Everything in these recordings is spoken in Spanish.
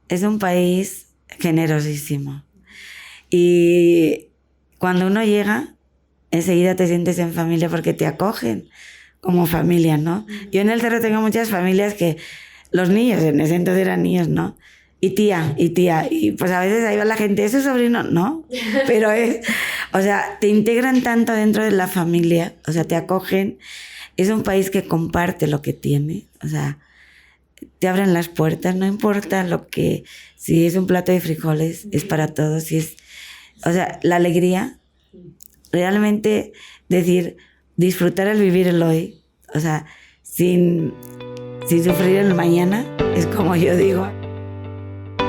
es un país generosísimo. Y cuando uno llega, enseguida te sientes en familia porque te acogen como familia, ¿no? Yo en el cerro tengo muchas familias que los niños, en ese entonces eran niños, ¿no? Y tía, y pues a veces ahí va la gente, ¿es su sobrino? No, pero o sea, te integran tanto dentro de la familia, o sea, te acogen. Es un país que comparte lo que tiene, o sea, te abren las puertas, no importa si es un plato de frijoles, es para todos, o sea, la alegría, realmente disfrutar el vivir el hoy, o sea, sin sufrir el mañana, es como yo digo.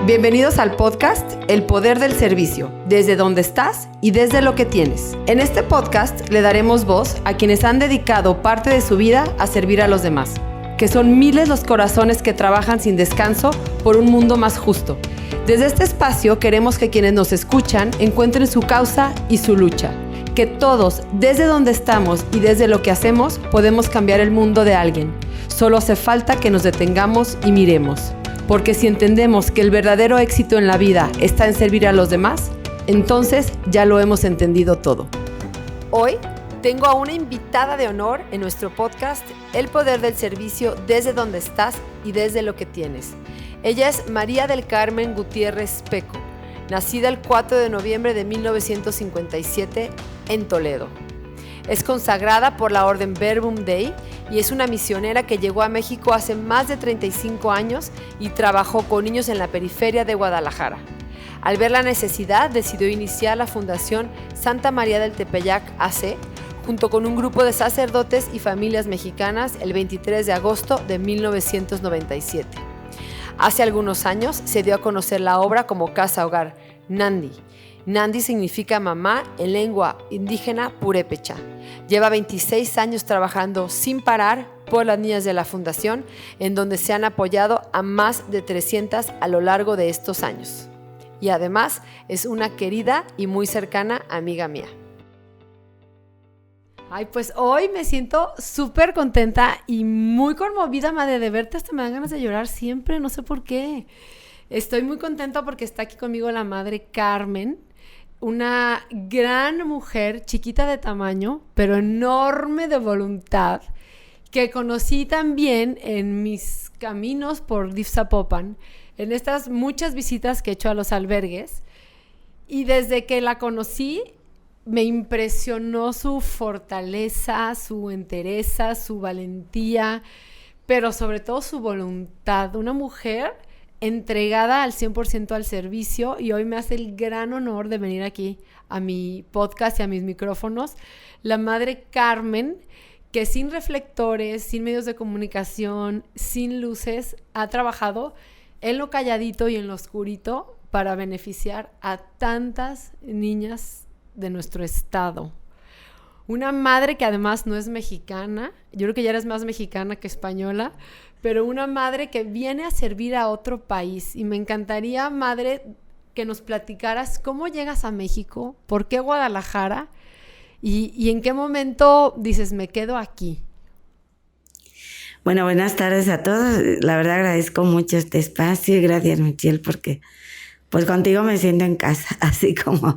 Bienvenidos al podcast El Poder del Servicio, desde donde estás y desde lo que tienes. En este podcast le daremos voz a quienes han dedicado parte de su vida a servir a los demás, que son miles los corazones que trabajan sin descanso por un mundo más justo. Desde este espacio queremos que quienes nos escuchan encuentren su causa y su lucha, que todos, desde donde estamos y desde lo que hacemos, podemos cambiar el mundo de alguien. Solo hace falta que nos detengamos y miremos. Porque si entendemos que el verdadero éxito en la vida está en servir a los demás, entonces ya lo hemos entendido todo. Hoy tengo a una invitada de honor en nuestro podcast El Poder del Servicio, desde donde estás y desde lo que tienes. Ella es María del Carmen Gutiérrez Peco, nacida el 4 de noviembre de 1957 en Toledo. Es consagrada por la Orden Verbum Dei y es una misionera que llegó a México hace más de 35 años y trabajó con niños en la periferia de Guadalajara. Al ver la necesidad, decidió iniciar la Fundación Santa María del Tepeyac AC, junto con un grupo de sacerdotes y familias mexicanas el 23 de agosto de 1997. Hace algunos años se dio a conocer la obra como Casa Hogar Nandi. Nandi significa mamá en lengua indígena purépecha. Lleva 26 años trabajando sin parar por las niñas de la fundación, en donde se han apoyado a más de 300 a lo largo de estos años. Y además es una querida y muy cercana amiga mía. Ay, pues hoy me siento súper contenta y muy conmovida, madre, de verte. Hasta me dan ganas de llorar siempre, no sé por qué. Estoy muy contenta porque está aquí conmigo la madre Carmen, una gran mujer, chiquita de tamaño, pero enorme de voluntad, que conocí también en mis caminos por DIF Zapopan, en estas muchas visitas que he hecho a los albergues. Y desde que la conocí, me impresionó su fortaleza, su entereza, su valentía, pero sobre todo su voluntad. Una mujer entregada al 100% al servicio, y hoy me hace el gran honor de venir aquí a mi podcast y a mis micrófonos, la madre Carmen, que sin reflectores, sin medios de comunicación, sin luces, ha trabajado en lo calladito y en lo oscurito para beneficiar a tantas niñas de nuestro estado. Una madre que además no es mexicana, yo creo que ya eres más mexicana que española, pero una madre que viene a servir a otro país. Y me encantaría, madre, que nos platicaras cómo llegas a México, por qué Guadalajara y en qué momento dices, me quedo aquí. Bueno, buenas tardes a todos. La verdad agradezco mucho este espacio y gracias, Michelle, porque pues contigo me siento en casa, así como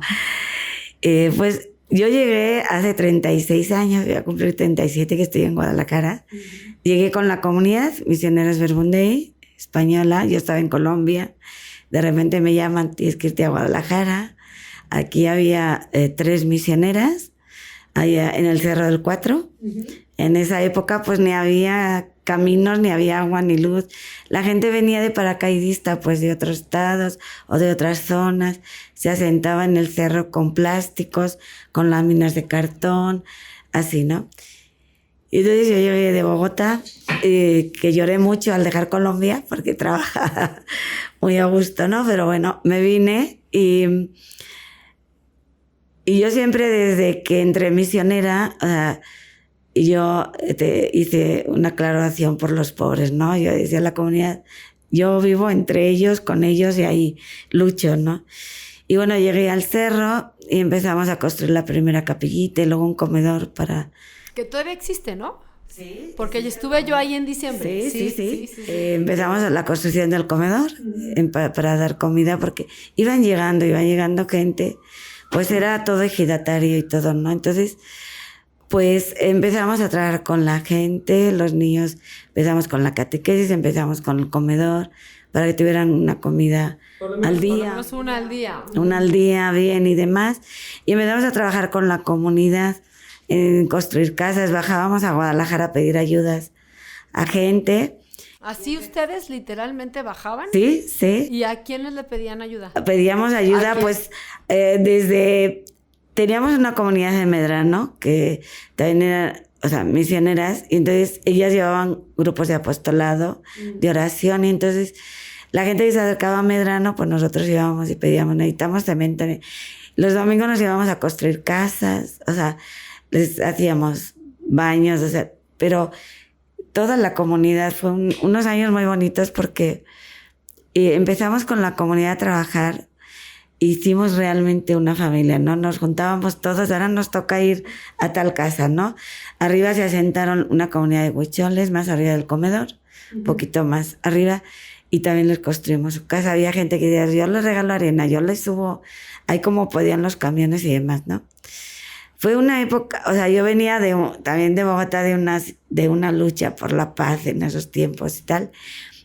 pues yo llegué hace 36 años, voy a cumplir 37 que estoy en Guadalajara. Llegué con la comunidad Misioneros Verbum Dei española, yo estaba en Colombia, de repente me llaman, tienes que irte a Guadalajara. Aquí había 3 misioneras, allá en el Cerro del Cuatro. En esa época pues ni había caminos, ni había agua, ni luz. La gente venía de paracaidista, pues de otros estados o de otras zonas, se asentaba en el cerro con plásticos, con láminas de cartón, así, ¿no? Y entonces yo llegué de Bogotá, que lloré mucho al dejar Colombia, porque trabajaba muy a gusto, ¿no? Pero bueno, me vine y yo siempre desde que entré misionera, yo hice una clara oración por los pobres, ¿no? Yo decía a la comunidad, yo vivo entre ellos, con ellos, y ahí lucho, ¿no? Y bueno, llegué al cerro y empezamos a construir la primera capillita y luego un comedor para... Que todavía existe, ¿no? Sí. Porque estuve yo ahí en diciembre. Sí. Empezamos la construcción del comedor para dar comida, porque iban llegando gente, pues era todo ejidatario y todo, ¿no? Entonces, pues empezamos a trabajar con la gente, los niños, empezamos con la catequesis, empezamos con el comedor, para que tuvieran una comida al día. Por lo menos una al día. Una al día, bien y demás. Y empezamos a trabajar con la comunidad, en construir casas. Bajábamos a Guadalajara a pedir ayudas a gente. ¿Así ustedes literalmente bajaban? Sí. ¿Y a quiénes le pedían ayuda? Pedíamos ayuda, pues, teníamos una comunidad de Medrano, que también era, o sea, misioneras, y entonces ellas llevaban grupos de apostolado, de oración, y entonces la gente que se acercaba a Medrano, pues nosotros íbamos y pedíamos, necesitamos cemento. Los domingos nos íbamos a construir casas, o sea, les hacíamos baños, o sea, pero toda la comunidad, fue unos años muy bonitos, porque empezamos con la comunidad a trabajar. Hicimos realmente una familia, ¿no? Nos juntábamos todos, ahora nos toca ir a tal casa, ¿no? Arriba se asentaron una comunidad de huicholes, más arriba del comedor, un poquito más arriba, y también les construimos su casa. Había gente que decía, yo les regalo arena, yo les subo, ahí como podían los camiones y demás, ¿no? Fue una época, o sea, yo venía también de Bogotá, de una lucha por la paz en esos tiempos y tal.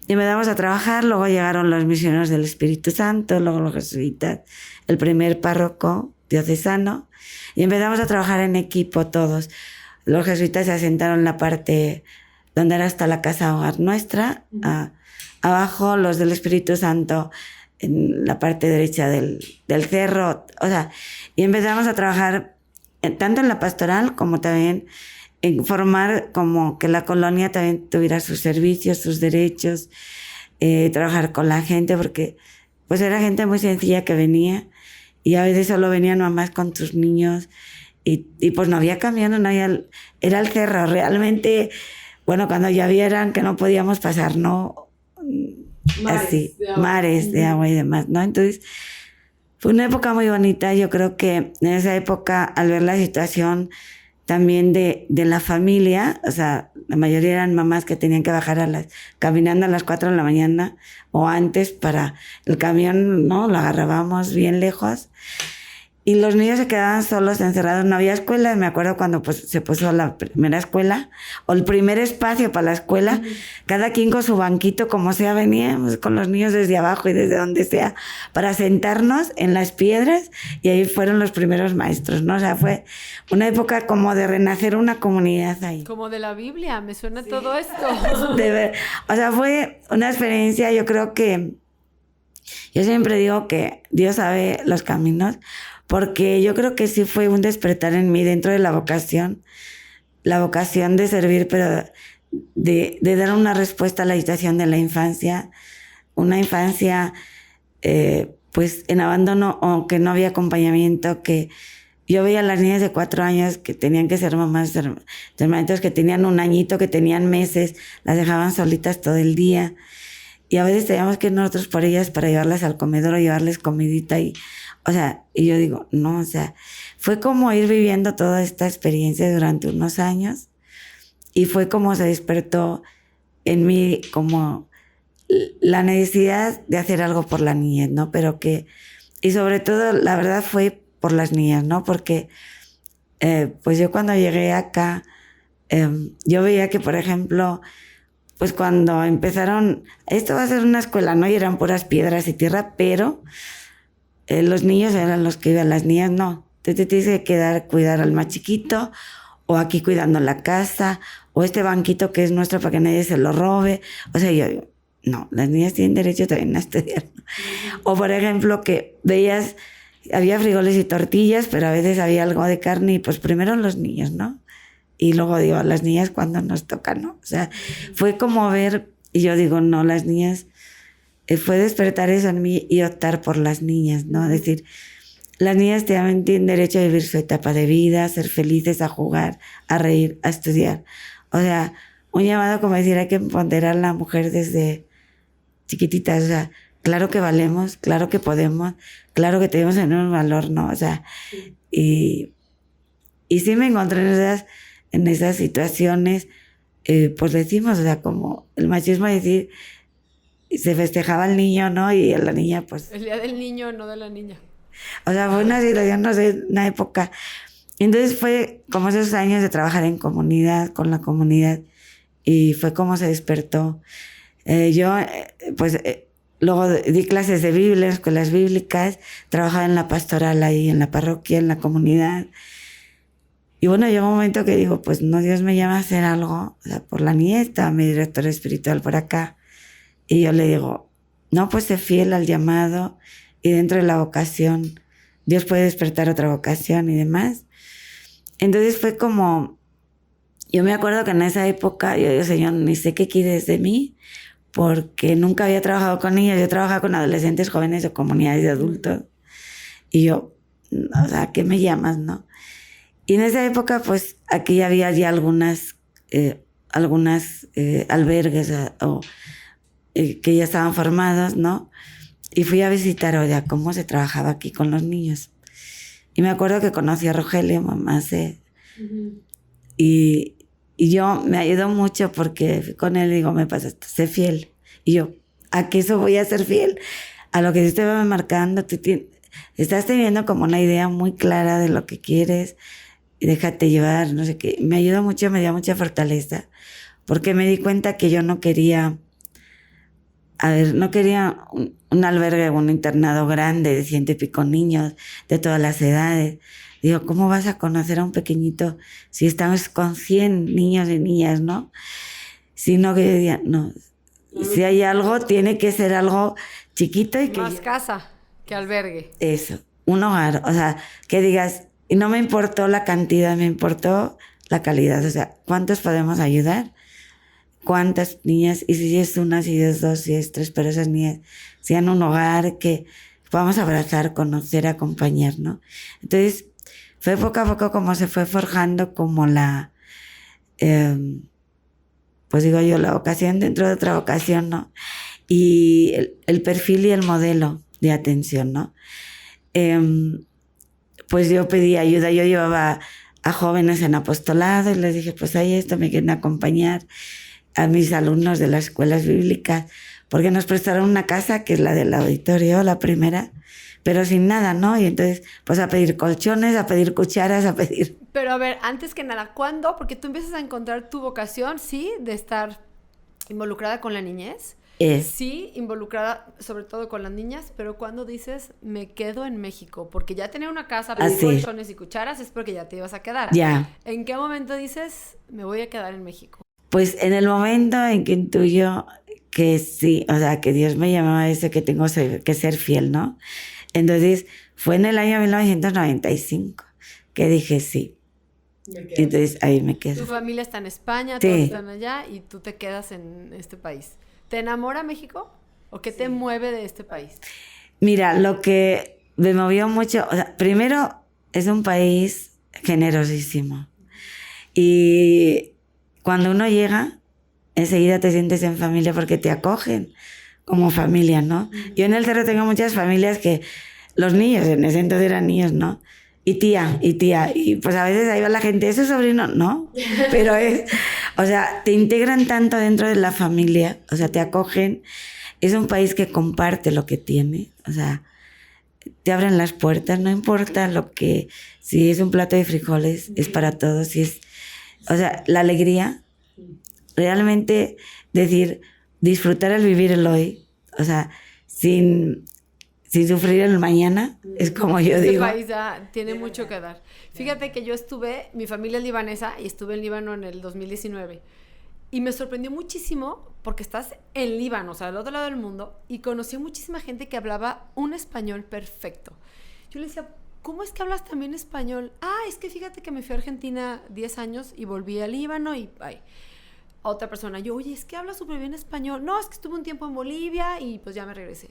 Y empezamos a trabajar, luego llegaron los misioneros del Espíritu Santo, luego los jesuitas, el primer párroco diocesano, y empezamos a trabajar en equipo todos. Los jesuitas se asentaron en la parte donde era hasta la casa hogar nuestra, abajo los del Espíritu Santo en la parte derecha del cerro, o sea, y empezamos a trabajar tanto en la pastoral como también en formar como que la colonia también tuviera sus servicios, sus derechos, trabajar con la gente, porque pues era gente muy sencilla que venía, y a veces solo venían mamás con sus niños, y pues no había camión, era el cerro, realmente, bueno, cuando ya vieran que no podíamos pasar, ¿no? Mares de agua y demás, ¿no? Entonces, fue una época muy bonita. Yo creo que en esa época, al ver la situación también de la familia, o sea, la mayoría eran mamás que tenían que bajar caminando a las 4 de la mañana o antes para el camión, ¿no? Lo agarrábamos bien lejos. Y los niños se quedaban solos, encerrados, no había escuela. Me acuerdo cuando pues, se puso la primera escuela, o el primer espacio para la escuela, cada quien con su banquito, como sea, veníamos con los niños desde abajo y desde donde sea, para sentarnos en las piedras, y ahí fueron los primeros maestros, ¿no? O sea, fue una época como de renacer una comunidad ahí. Como de la Biblia, me suena todo esto. O sea, fue una experiencia, yo creo que, yo siempre digo que Dios sabe los caminos, porque yo creo que sí fue un despertar en mí dentro de la vocación de servir, pero de dar una respuesta a la situación de la infancia, una infancia pues en abandono, o que no había acompañamiento, que yo veía a las niñas de 4 años que tenían que ser mamás de hermanitos que tenían 1 añito, que tenían meses, las dejaban solitas todo el día, y a veces teníamos que ir nosotros por ellas para llevarlas al comedor o llevarles comidita, o sea, y yo digo, no, o sea, fue como ir viviendo toda esta experiencia durante unos años, y fue como se despertó en mí como la necesidad de hacer algo por la niñez, ¿no? Pero y sobre todo, la verdad fue por las niñas, ¿no? Porque, pues yo cuando llegué acá, yo veía que, por ejemplo, pues cuando empezaron, esto va a ser una escuela, ¿no? Y eran puras piedras y tierra, pero los niños eran los que iban, las niñas no. Te tienes que quedar, cuidar al más chiquito, o aquí cuidando la casa, o este banquito que es nuestro para que nadie se lo robe. O sea, yo digo, no, las niñas tienen derecho también a estudiar. O por ejemplo, que veías, había frijoles y tortillas, pero a veces había algo de carne, y pues primero los niños, ¿no? Y luego digo, las niñas cuando nos toca, ¿no? O sea, fue como ver, y yo digo, no, las niñas, fue despertar eso en mí y optar por las niñas, ¿no? Es decir, las niñas también tienen derecho a vivir su etapa de vida, a ser felices, a jugar, a reír, a estudiar. O sea, un llamado como decir, hay que empoderar a la mujer desde chiquititas, o sea, claro que valemos, claro que podemos, claro que tenemos un valor, ¿no? O sea, y sí me encontré en esas situaciones, pues decimos, o sea, como el machismo es decir, se festejaba al niño, ¿no? Y a la niña, pues... El día del niño, no de la niña. O sea, fue una situación, no sé, una época. Entonces fue como esos años de trabajar en comunidad, con la comunidad, y fue como se despertó. Luego di clases de Biblia, escuelas bíblicas, trabajaba en la pastoral ahí, en la parroquia, en la comunidad. Y bueno, llegó un momento que digo, pues no, Dios me llama a hacer algo, o sea, por la nieta, mi director espiritual por acá. Y yo le digo, no, pues sé fiel al llamado y dentro de la vocación, Dios puede despertar otra vocación y demás. Entonces fue como, yo me acuerdo que en esa época yo digo, Señor, ni sé qué quieres de mí, porque nunca había trabajado con niños, yo trabajaba con adolescentes, jóvenes o comunidades de adultos. Y yo, o sea, ¿qué me llamas, no? Y en esa época, pues, aquí había ya algunas albergues que ya estaban formados, ¿no? Y fui a visitar, oye, cómo se trabajaba aquí con los niños. Y me acuerdo que conocí a Rogelio, mamá, y yo me ayudó mucho porque con él digo, me pasa esto, sé fiel. Y yo, ¿a qué eso voy a ser fiel? A lo que Dios te va marcando, estás teniendo como una idea muy clara de lo que quieres, y déjate llevar, no sé qué. Me ayudó mucho, me dio mucha fortaleza, porque me di cuenta que yo no quería un albergue, un internado grande de 100 y pico niños de todas las edades. Digo, ¿cómo vas a conocer a un pequeñito si estamos con 100 niños y niñas, no? Sino que yo diría, no, si hay algo, tiene que ser algo chiquito y que... Más casa que albergue. Eso, un hogar, o sea, que digas, y no me importó la cantidad, me importó la calidad, o sea, ¿cuántos podemos ayudar? ¿Cuántas niñas? Y si es una, si es dos, si es tres, pero esas niñas sean un hogar que podamos abrazar, conocer, acompañar, ¿no? Entonces, fue poco a poco como se fue forjando como pues digo yo, la vocación dentro de otra vocación, ¿no? Y el perfil y el modelo de atención, ¿no? Pues yo pedí ayuda, yo llevaba a jóvenes en apostolado y les dije, pues hay esto, me quieren acompañar, a mis alumnos de las escuelas bíblicas, porque nos prestaron una casa que es la del auditorio, la primera, pero sin nada, ¿no? Y entonces, pues a pedir colchones, a pedir cucharas, a pedir... Pero a ver, antes que nada, ¿cuándo? Porque tú empiezas a encontrar tu vocación, sí, de estar involucrada con la niñez. Sí, involucrada sobre todo con las niñas, pero cuando dices, me quedo en México, porque ya tenía una casa, pedir colchones y cucharas, es porque ya te ibas a quedar. Ya. ¿En qué momento dices, me voy a quedar en México? Pues en el momento en que intuyo que sí, o sea, que Dios me llamaba a eso, que tengo que ser fiel, ¿no? Entonces, fue en el año 1995 que dije sí. Entonces, ahí me quedo. Tu familia está en España, todos están allá y tú te quedas en este país. ¿Te enamora México? ¿O qué te mueve de este país? Mira, lo que me movió mucho, o sea, primero es un país generosísimo. Y cuando uno llega, enseguida te sientes en familia porque te acogen como familia, ¿no? Yo en el cerro tengo muchas familias que los niños, en ese entonces eran niños, ¿no? Y tía, y pues a veces ahí va la gente, ¿es su sobrino? No, pero o sea, te integran tanto dentro de la familia, o sea, te acogen, es un país que comparte lo que tiene, o sea, te abren las puertas, no importa si es un plato de frijoles, es para todos, o sea, la alegría, realmente disfrutar el vivir el hoy, o sea, sin sufrir el mañana, es como yo digo. Este país ya tiene mucho que dar. Fíjate que mi familia es libanesa y estuve en Líbano en el 2019 y me sorprendió muchísimo porque estás en Líbano, o sea, al otro lado del mundo, y conocí a muchísima gente que hablaba un español perfecto. Yo le decía, ¿cómo es que hablas también español? Es que fíjate que me fui a Argentina 10 años y volví a Líbano y... A otra persona, oye, es que hablas súper bien español. No, es que estuve un tiempo en Bolivia y pues ya me regresé.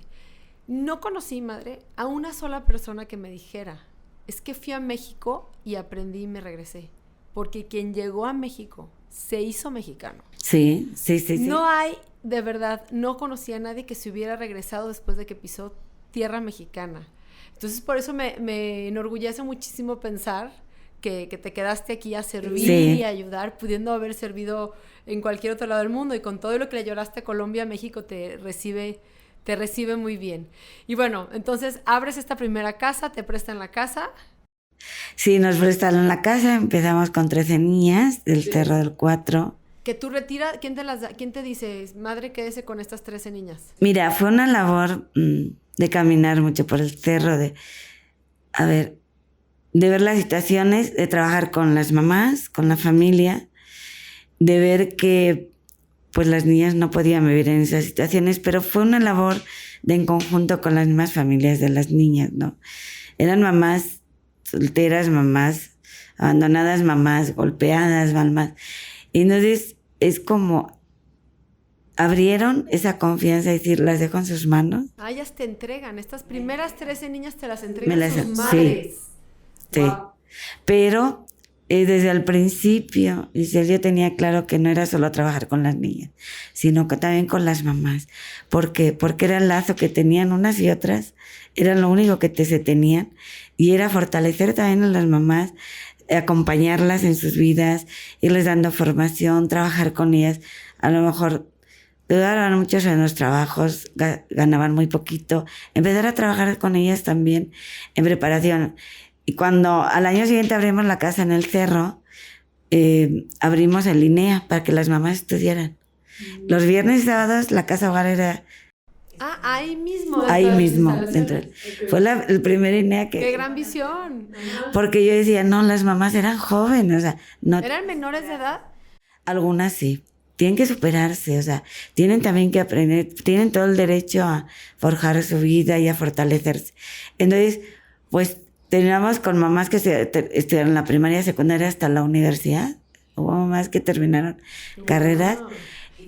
No conocí, madre, a una sola persona que me dijera, es que fui a México y aprendí y me regresé. Porque quien llegó a México se hizo mexicano. Sí. No hay, de verdad, no conocí a nadie que se hubiera regresado después de que pisó tierra mexicana. Entonces, por eso me enorgullece muchísimo pensar que te quedaste aquí a servir Sí. y ayudar, pudiendo haber servido en cualquier otro lado del mundo, y con todo lo que le lloraste a Colombia, México te recibe muy bien. Y bueno, entonces abres esta primera casa, te prestan la casa. Sí, nos prestaron la casa, empezamos con 13 niñas del Cerro del 4. Que tú retiras, ¿quién te dice, madre, quédese con estas 13 niñas? Mira, fue una labor de caminar mucho por el cerro, de ver las situaciones, de trabajar con las mamás, con la familia, de ver que pues las niñas no podían vivir en esas situaciones, pero fue una labor de en conjunto con las mismas familias de las niñas, ¿no? Eran mamás solteras, mamás abandonadas, mamás golpeadas, mamás. Y entonces es como abrieron esa confianza, es decir, las dejo en sus manos. Ah, ellas te entregan, estas primeras 13 niñas te las entregan Me las- sus sí. madres. Sí, Wow. pero desde el principio, yo tenía claro que no era solo trabajar con las niñas, sino que también con las mamás. ¿Por qué? Porque era el lazo que tenían unas y otras, era lo único que se tenían, y era fortalecer también a las mamás, acompañarlas en sus vidas, irles dando formación, trabajar con ellas. A lo mejor dudaron muchos en los trabajos, ganaban muy poquito, empezar a trabajar con ellas también en preparación. Y cuando al año siguiente abrimos la casa en el cerro, abrimos en línea para que las mamás estudiaran. Los viernes y sábados la casa hogar era Ah, ahí mismo. ahí dentro de las mismo. instalaciones. Fue el primer línea ¡Qué que... gran visión! Porque yo decía, no, las mamás eran jóvenes, o sea, no, ¿Eran menores de edad? algunas sí. Tienen que superarse, o sea, tienen también que aprender, tienen todo el derecho a forjar su vida y a fortalecerse. Entonces, pues terminamos con mamás que estudiaron la primaria, secundaria hasta la universidad. Hubo mamás que terminaron carreras. Wow.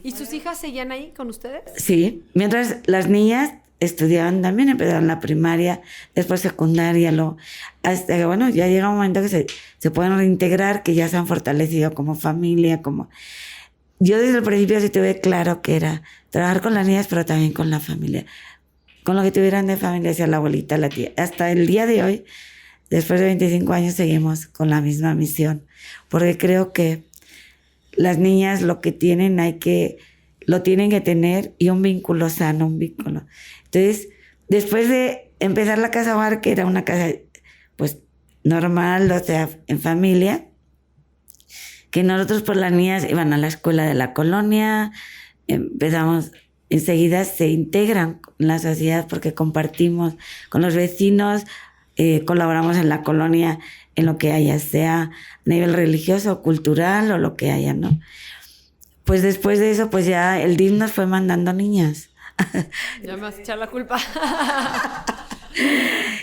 ¿Y sus hijas seguían ahí con ustedes? Sí, mientras las niñas estudiaban también, empezaron la primaria, después secundaria, hasta que, bueno, ya llega un momento que se pueden reintegrar, que ya se han fortalecido como familia, como... Yo desde el principio sí tuve claro que era trabajar con las niñas, pero también con la familia. Con lo que tuvieran de familia, sea la abuelita, la tía. Hasta el día de hoy, después de 25 años, seguimos con la misma misión. Porque creo que las niñas lo que tienen lo tienen que tener, y un vínculo sano, un vínculo. Entonces, después de empezar la casa hogar, que era una casa pues normal, o sea, en familia, que nosotros por las niñas iban a la escuela de la colonia, empezamos, enseguida se integran en la sociedad porque compartimos con los vecinos, colaboramos en la colonia en lo que haya, sea a nivel religioso, cultural o lo que haya, ¿no? Pues después de eso, pues ya el DIF nos fue mandando niñas. Ya me vas a echar la culpa.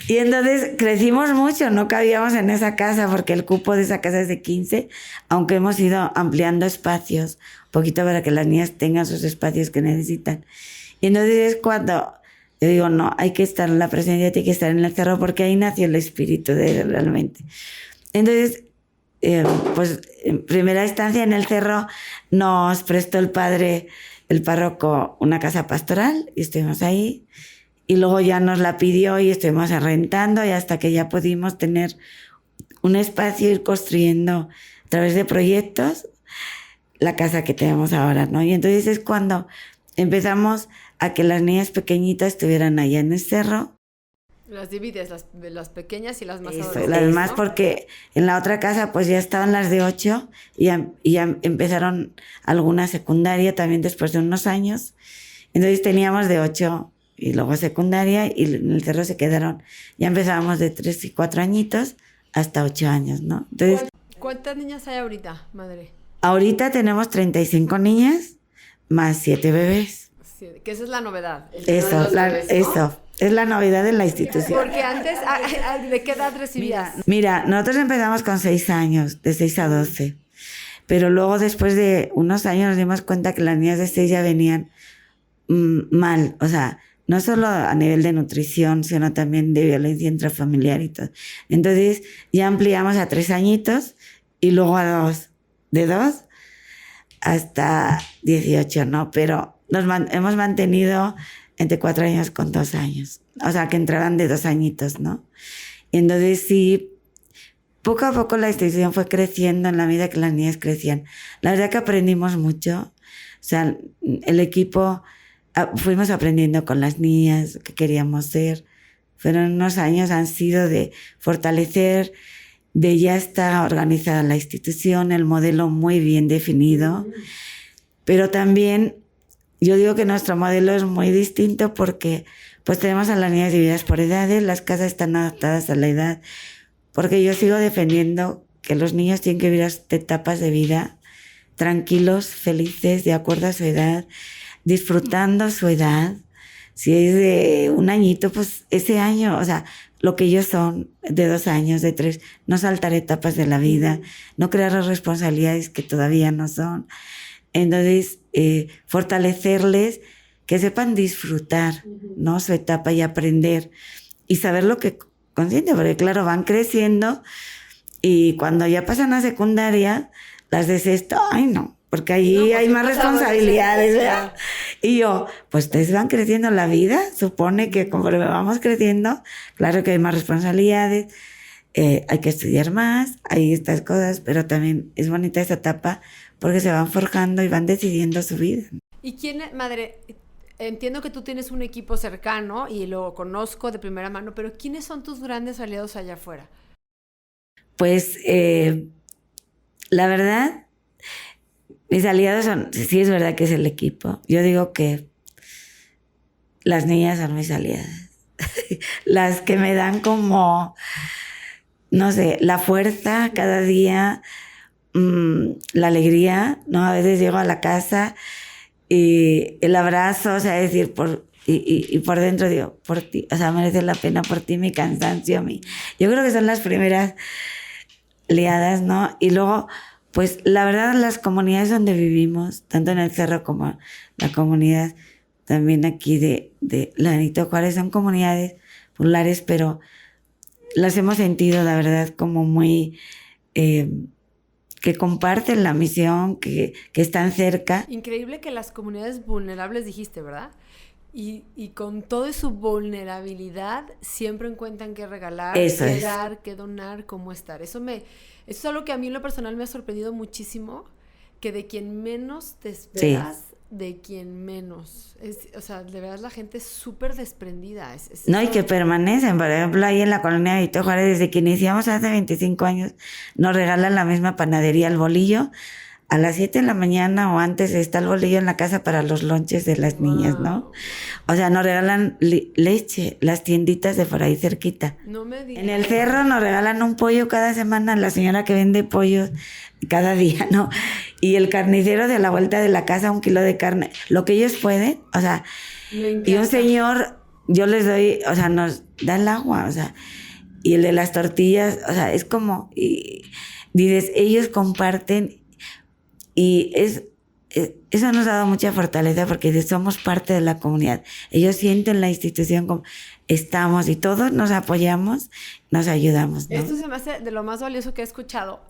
Y entonces crecimos mucho, no cabíamos en esa casa porque el cupo de esa casa es de 15, aunque hemos ido ampliando espacios, un poquito para que las niñas tengan sus espacios que necesitan. Y entonces es cuando yo digo, no, hay que estar en la presencia, hay que estar en el cerro, porque ahí nació el espíritu de él realmente. Entonces, pues en primera instancia en el cerro nos prestó el párroco, una casa pastoral, y estuvimos ahí. Y luego ya nos la pidió y estuvimos rentando, y hasta que ya pudimos tener un espacio, ir construyendo a través de proyectos la casa que tenemos ahora, ¿no? Y entonces es cuando empezamos a que las niñas pequeñitas estuvieran allá en el cerro. Las divides, las pequeñas y las más Eso, adolescentes, las más, ¿no? porque en la otra casa pues ya estaban las de 8 y ya empezaron alguna secundaria también después de unos años. Entonces teníamos de 8 y luego secundaria, y en el cerro se quedaron, ya empezábamos de 3 y 4 añitos hasta 8 años, ¿no? Entonces, ¿Cuántas niñas hay ahorita, madre? ahorita tenemos 35 niñas más 7 bebés. Sí, que esa es la novedad. Eso, eso, es la novedad de la institución. Porque antes, ¿de qué edad recibías? Mira, nosotros empezamos con 6 años, de 6 a 12. Pero luego, después de unos años, nos dimos cuenta que las niñas de 6 ya venían mal. O sea, no solo a nivel de nutrición, sino también de violencia intrafamiliar y todo. Entonces, ya ampliamos a 3 añitos y luego a 2. De 2 hasta 18, ¿no? Pero hemos mantenido entre 4 años con 2 años. O sea, que entraban de 2 añitos, ¿no? Y entonces sí, poco a poco la institución fue creciendo en la medida que las niñas crecían. La verdad que aprendimos mucho. O sea, el equipo, fuimos aprendiendo con las niñas qué queríamos ser. Fueron unos años, han sido de fortalecer, de ya está organizada la institución, el modelo muy bien definido, pero también yo digo que nuestro modelo es muy distinto porque pues tenemos a las niñas divididas por edades, las casas están adaptadas a la edad, porque yo sigo defendiendo que los niños tienen que vivir etapas de vida tranquilos, felices, de acuerdo a su edad, disfrutando su edad. Si es de un añito, pues ese año, o sea, lo que ellos son, de 2 años, de 3, no saltar etapas de la vida, no crear las responsabilidades que todavía no son. Entonces, fortalecerles, que sepan disfrutar, ¿no? Su etapa y aprender y saber lo que consciente, porque claro, van creciendo y cuando ya pasan a secundaria, las de sexto, ay no, porque ahí no, hay más responsabilidades, ¿verdad? Y yo, pues ustedes van creciendo la vida, supone que conforme vamos creciendo, claro que hay más responsabilidades, hay que estudiar más, hay estas cosas, pero también es bonita esa etapa porque se van forjando y van decidiendo su vida. ¿Y quién, madre? Entiendo que tú tienes un equipo cercano y lo conozco de primera mano, pero ¿quiénes son tus grandes aliados allá afuera? Pues, la verdad, mis aliados son, sí es verdad que es el equipo. Yo digo que las niñas son mis aliadas. Las que me dan como, no sé, la fuerza cada día, la alegría, ¿no? A veces llego a la casa y el abrazo, o sea, es decir, y por dentro digo, por ti, o sea, merece la pena por ti mi cansancio, yo creo que son las primeras aliadas, ¿no? Y luego, pues la verdad, las comunidades donde vivimos, tanto en el cerro como la comunidad también aquí de la Benito Juárez, son comunidades populares, pero las hemos sentido, la verdad, como muy, que comparten la misión, que están cerca. Increíble que las comunidades vulnerables dijiste, ¿verdad? Y con toda su vulnerabilidad siempre encuentran qué regalar, Eso qué es. dar, qué donar, cómo estar. Eso es algo que a mí en lo personal me ha sorprendido muchísimo, que de quien menos te esperas, sí, de quien menos. O sea, de verdad la gente es súper desprendida. No, y que permanecen. Por ejemplo, ahí en la colonia de Benito Juárez, desde que iniciamos hace 25 años, nos regalan la misma panadería, el bolillo. A las 7 de la mañana o antes está el bolillo en la casa para los lonches de las niñas, ¿no? O sea, nos regalan leche, las tienditas de por ahí cerquita. No me digas. En el cerro nos regalan un pollo cada semana, la señora que vende pollos cada día, ¿no? Y el carnicero de la vuelta de la casa, 1 kilo de carne, lo que ellos pueden, o sea, y un señor, yo les doy, o sea, nos da el agua, o sea, y el de las tortillas, o sea, es como, y dices, ellos comparten. Y eso nos ha dado mucha fortaleza porque somos parte de la comunidad. Ellos sienten la institución como estamos y todos nos apoyamos, nos ayudamos, ¿no? Esto se me hace de lo más valioso que he escuchado,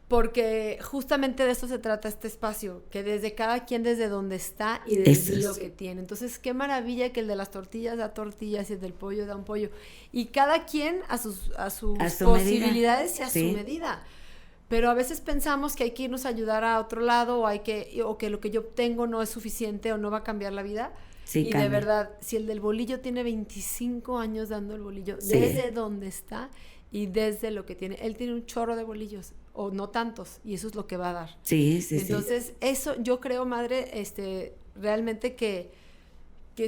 porque justamente de esto se trata este espacio, que desde cada quien, desde donde está y desde lo que tiene. Entonces, qué maravilla que el de las tortillas da tortillas y el del pollo da un pollo. Y cada quien a sus posibilidades y a su medida. Pero a veces pensamos que hay que irnos a ayudar a otro lado o que lo que yo tengo no es suficiente o no va a cambiar la vida. Sí, y cambia. De verdad, si el del bolillo tiene 25 años dando el bolillo, sí, desde donde está y desde lo que tiene. Él tiene un chorro de bolillos, o no tantos, y eso es lo que va a dar. Sí, sí, entonces, sí. Eso yo creo, madre, realmente que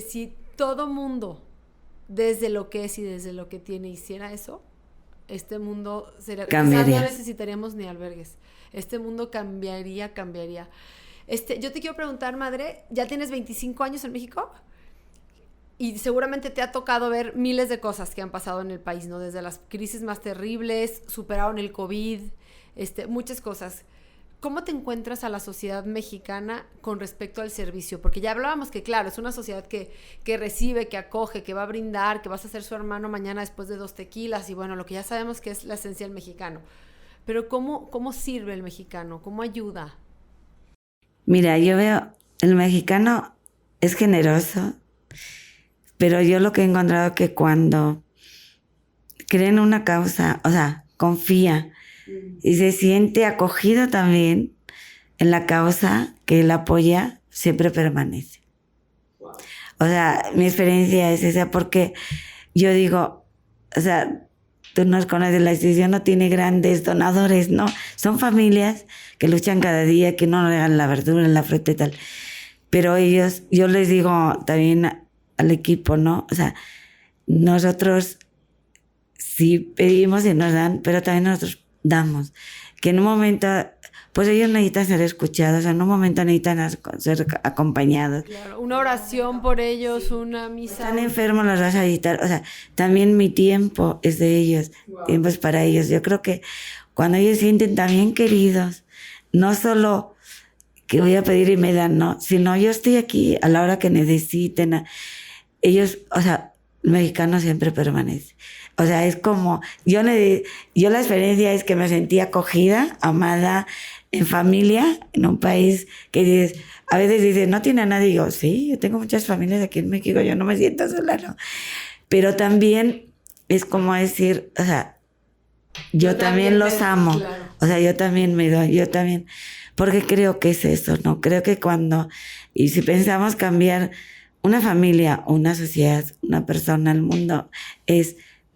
si todo mundo, desde lo que es y desde lo que tiene, hiciera eso, este mundo cambiaría. No necesitaríamos ni albergues. Este mundo cambiaría. Yo te quiero preguntar, madre, ¿ya tienes 25 años en México? Y seguramente te ha tocado ver miles de cosas que han pasado en el país, ¿no? Desde las crisis más terribles, superaron el COVID, muchas cosas. ¿Cómo te encuentras a la sociedad mexicana con respecto al servicio? Porque ya hablábamos que, claro, es una sociedad que recibe, que acoge, que va a brindar, que vas a ser su hermano mañana después de 2 tequilas y bueno, lo que ya sabemos que es la esencia del mexicano. Pero ¿cómo sirve el mexicano? ¿Cómo ayuda? Mira, yo veo, el mexicano es generoso, pero yo lo que he encontrado que cuando creen una causa, o sea, confía y se siente acogido también en la causa que él apoya, siempre permanece. O sea, mi experiencia es esa porque yo digo, o sea, tú nos conoces, la institución no tiene grandes donadores, ¿no? Son familias que luchan cada día, que no regalan la verdura, la fruta y tal. Pero ellos, yo les digo también al equipo, ¿no? O sea, nosotros sí pedimos y nos dan, pero también nosotros damos. Que en un momento, pues ellos necesitan ser escuchados, en un momento necesitan ser acompañados. Claro, una oración por ellos, una misa. Están enfermos, los vas a visitar. O sea, también mi tiempo es de ellos, tiempo es para ellos. Yo creo que cuando ellos sienten también queridos, no solo que voy a pedir y me dan, no, sino yo estoy aquí a la hora que necesiten. Ellos, o sea, el mexicano siempre permanece. O sea, es como, yo la experiencia es que me sentí acogida, amada, en familia, en un país que dices, a veces dices, no tiene a nadie. Digo, sí, yo tengo muchas familias aquí en México, yo no me siento sola, ¿no? Pero también es como decir, o sea, yo también los amo. Claro. O sea, yo también me doy, yo también, porque creo que es eso, ¿no? Creo que y si pensamos cambiar una familia, una sociedad, una persona, el mundo,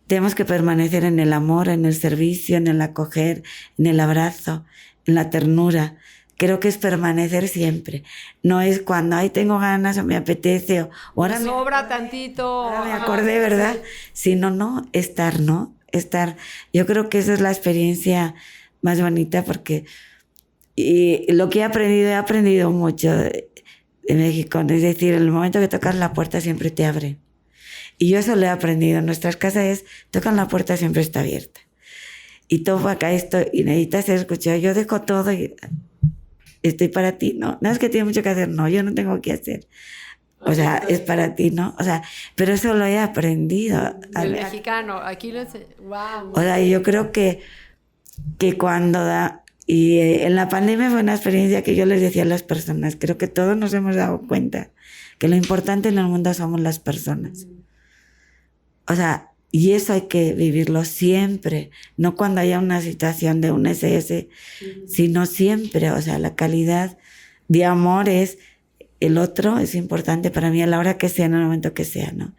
tenemos que permanecer en el amor, en el servicio, en el acoger, en el abrazo, en la ternura. Creo que es permanecer siempre. No es cuando, ay, tengo ganas o me apetece o ahora me sobra tantito. Ahora me acordé, ¿verdad? Sino, no, estar, ¿no? Estar. Yo creo que esa es la experiencia más bonita porque lo que he aprendido mucho de México. Es decir, en el momento que tocas la puerta siempre te abre. Y yo eso lo he aprendido. En nuestras casas tocan la puerta, siempre está abierta. Y todo acá y necesitas ser escuchado. Yo dejo todo y estoy para ti, ¿no? No es que tiene mucho que hacer, no, yo no tengo que hacer. O sea, es para ti, ¿no? O sea, pero eso lo he aprendido. El mexicano, aquí lo sé. Wow. O sea, yo creo que cuando y en la pandemia fue una experiencia que yo les decía a las personas, creo que todos nos hemos dado cuenta que lo importante en el mundo somos las personas. O sea, y eso hay que vivirlo siempre, no cuando haya una situación de un SS, sino siempre. O sea, la calidad de amor el otro es importante para mí a la hora que sea, en el momento que sea, ¿no?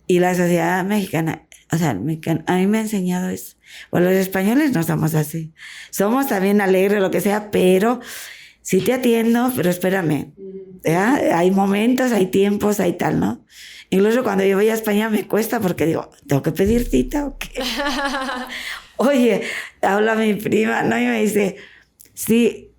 Y la sociedad mexicana, o sea, a mí me ha enseñado eso. Bueno, los españoles no somos así. Somos también alegres, lo que sea, pero sí te atiendo, pero espérame. ¿Ya? Hay momentos, hay tiempos, hay tal, ¿no? Incluso cuando yo voy a España me cuesta porque digo, ¿tengo que pedir cita o qué? Oye, habla mi prima, ¿no? Y me dice, sí,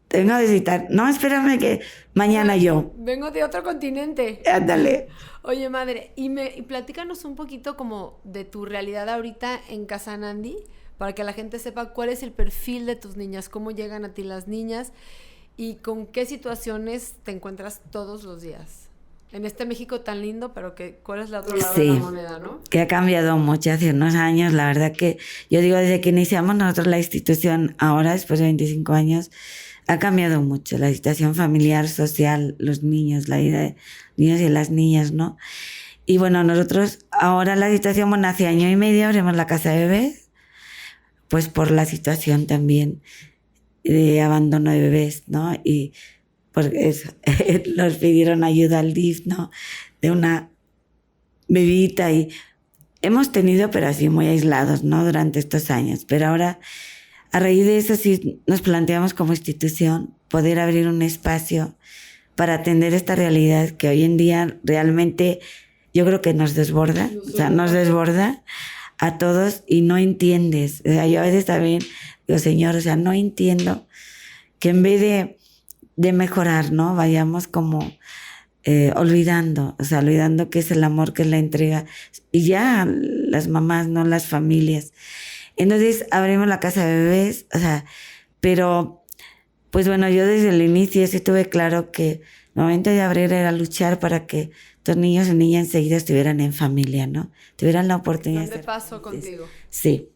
tengo que visitar. No, espérame que mañana yo. Vengo de otro continente. Ándale. Oye, madre, y platícanos un poquito como de tu realidad ahorita en Casanandi, para que la gente sepa cuál es el perfil de tus niñas, cómo llegan a ti las niñas y con qué situaciones te encuentras todos los días. En este México tan lindo, pero ¿cuál es la otra lado de la moneda, no? Que ha cambiado mucho hace unos años. La verdad que yo digo, desde que iniciamos nosotros la institución, ahora después de 25 años, ha cambiado mucho la situación familiar, social, los niños, la vida de niños y las niñas, ¿no? Y bueno, nosotros ahora la situación, bueno, hace año y medio abrimos la casa de bebés, pues por la situación también de abandono de bebés, ¿no? Y porque nos pidieron ayuda al DIF, ¿no? De una bebita y hemos tenido, pero así muy aislados, ¿no? Durante estos años. Pero ahora, a raíz de eso, sí nos planteamos como institución poder abrir un espacio para atender esta realidad que hoy en día realmente yo creo que nos desborda, o sea, nos desborda a todos y no entiendes. O sea, yo a veces también digo, Señor, o sea, no entiendo que en vez de mejorar, ¿no? Vayamos como olvidando que es el amor, que es la entrega. Y ya las mamás, ¿no? Las familias. Entonces abrimos la casa de bebés, o sea, pero pues bueno, yo desde el inicio sí tuve claro que el momento de abrir era luchar para que estos niños y niñas enseguida estuvieran en familia, ¿no? Tuvieran la oportunidad de paso contigo. Sí.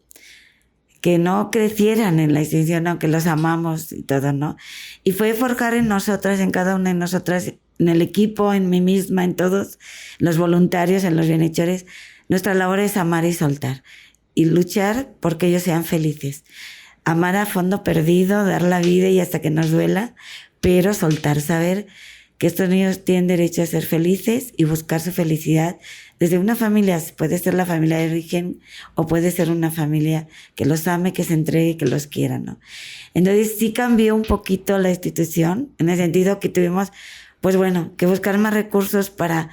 Que no crecieran en la institución, aunque los amamos y todo, ¿no? Y fue forjar en nosotras, en cada una de nosotras, en el equipo, en mí misma, en todos los voluntarios, en los bienhechores. Nuestra labor es amar y soltar. y luchar porque ellos sean felices. Amar a fondo perdido, dar la vida y hasta que nos duela, pero soltar, saber que estos niños tienen derecho a ser felices y buscar su felicidad desde una familia. Puede ser la familia de origen o puede ser una familia que los ame, que se entregue, que los quiera, ¿no? Entonces sí cambió un poquito la institución, en el sentido que tuvimos, pues bueno, que buscar más recursos para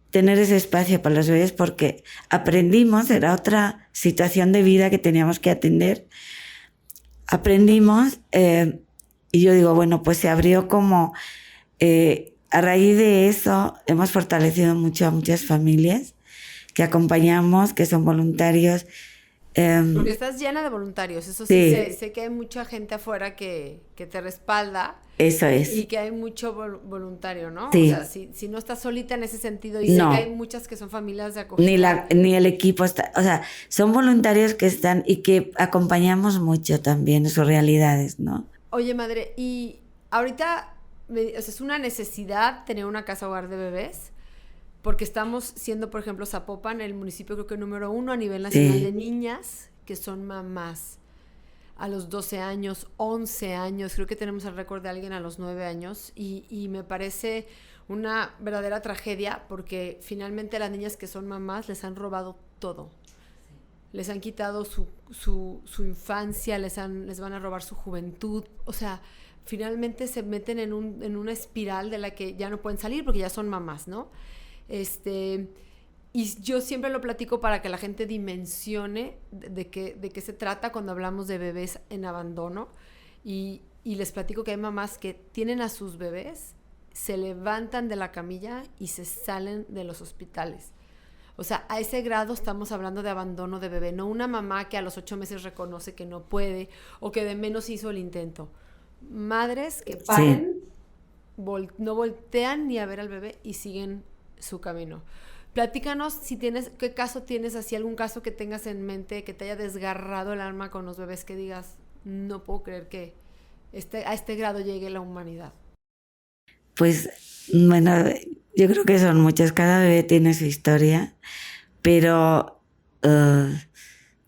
tener ese espacio para los bebés, porque aprendimos, era otra situación de vida que teníamos que atender. Aprendimos y yo digo, bueno, pues se abrió como... a raíz de eso hemos fortalecido mucho a muchas familias que acompañamos, que son voluntarios. Porque estás llena de voluntarios, eso sí, sé que hay mucha gente afuera que te respalda. Eso es. Y que hay mucho voluntario, ¿no? Sí. O sea, si no estás solita en ese sentido, y sé que hay muchas que son familias de acogida. Ni el equipo está, o sea, son voluntarios que están y que acompañamos mucho también sus realidades, ¿no? Oye, madre, y ahorita... O sea, es una necesidad tener una casa hogar de bebés, porque estamos siendo, por ejemplo, Zapopan, el municipio creo que número 1 a nivel nacional de niñas que son mamás a los 12 años, 11 años, creo que tenemos el récord de alguien a los 9 años, y me parece una verdadera tragedia, porque finalmente las niñas que son mamás les han robado todo. Les han quitado su infancia, les van a robar su juventud, o sea... Finalmente se meten en una espiral de la que ya no pueden salir porque ya son mamás, ¿no? Y yo siempre lo platico para que la gente dimensione de qué se trata cuando hablamos de bebés en abandono. Y les platico que hay mamás que tienen a sus bebés, se levantan de la camilla y se salen de los hospitales. O sea, a ese grado estamos hablando de abandono de bebé. No una mamá que a los 8 meses reconoce que no puede o que de menos hizo el intento. Madres que paren, no voltean ni a ver al bebé y siguen su camino. Platícanos qué caso tienes, así algún caso que tengas en mente que te haya desgarrado el alma con los bebés, que digas, no puedo creer que a este grado llegue la humanidad. Pues, bueno, yo creo que son muchas, cada bebé tiene su historia, pero,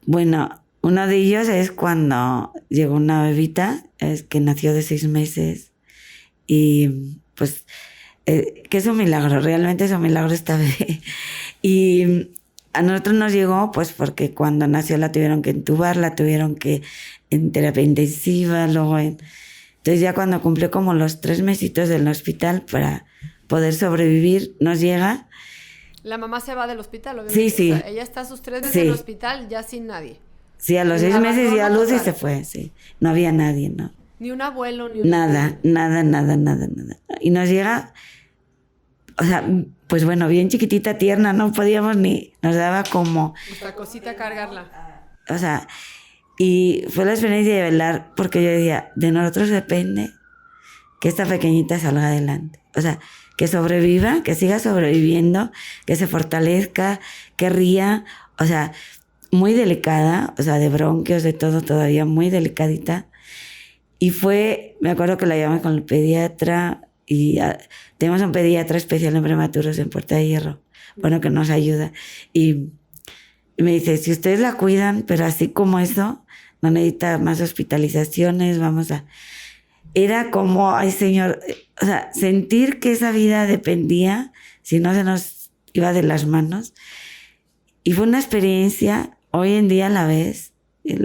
bueno... Uno de ellos es cuando llegó una bebita que nació de 6 meses y pues que es un milagro, realmente es un milagro esta bebé. Y a nosotros nos llegó pues porque cuando nació la tuvieron que entubar, la tuvieron que en terapia intensiva, luego entonces ya cuando cumplió como los 3 mesitos del hospital para poder sobrevivir, nos llega. La mamá se va del hospital, obviamente. Sí. O sea, ella está a sus 3 meses en el hospital ya sin nadie. Sí, a los 6 meses dio a luz y se fue, sí. No había nadie, ¿no? Ni un abuelo, ni nada. Y nos llega, o sea, pues bueno, bien chiquitita, tierna, no podíamos ni, nos daba como... Nuestra cosita cargarla. O sea, y fue la experiencia de velar, porque yo decía, de nosotros depende que esta pequeñita salga adelante. O sea, que sobreviva, que siga sobreviviendo, que se fortalezca, que ría, o sea... muy delicada, o sea, de bronquios, de todo, todavía muy delicadita. Y me acuerdo que la llevamos con el pediatra y tenemos un pediatra especial en prematuros en Puerta de Hierro, bueno, que nos ayuda. Y me dice, si ustedes la cuidan, pero así como eso, no necesita más hospitalizaciones, Era como, ay señor, o sea, sentir que esa vida dependía, si no se nos iba de las manos. Y fue una experiencia... Hoy en día la ves,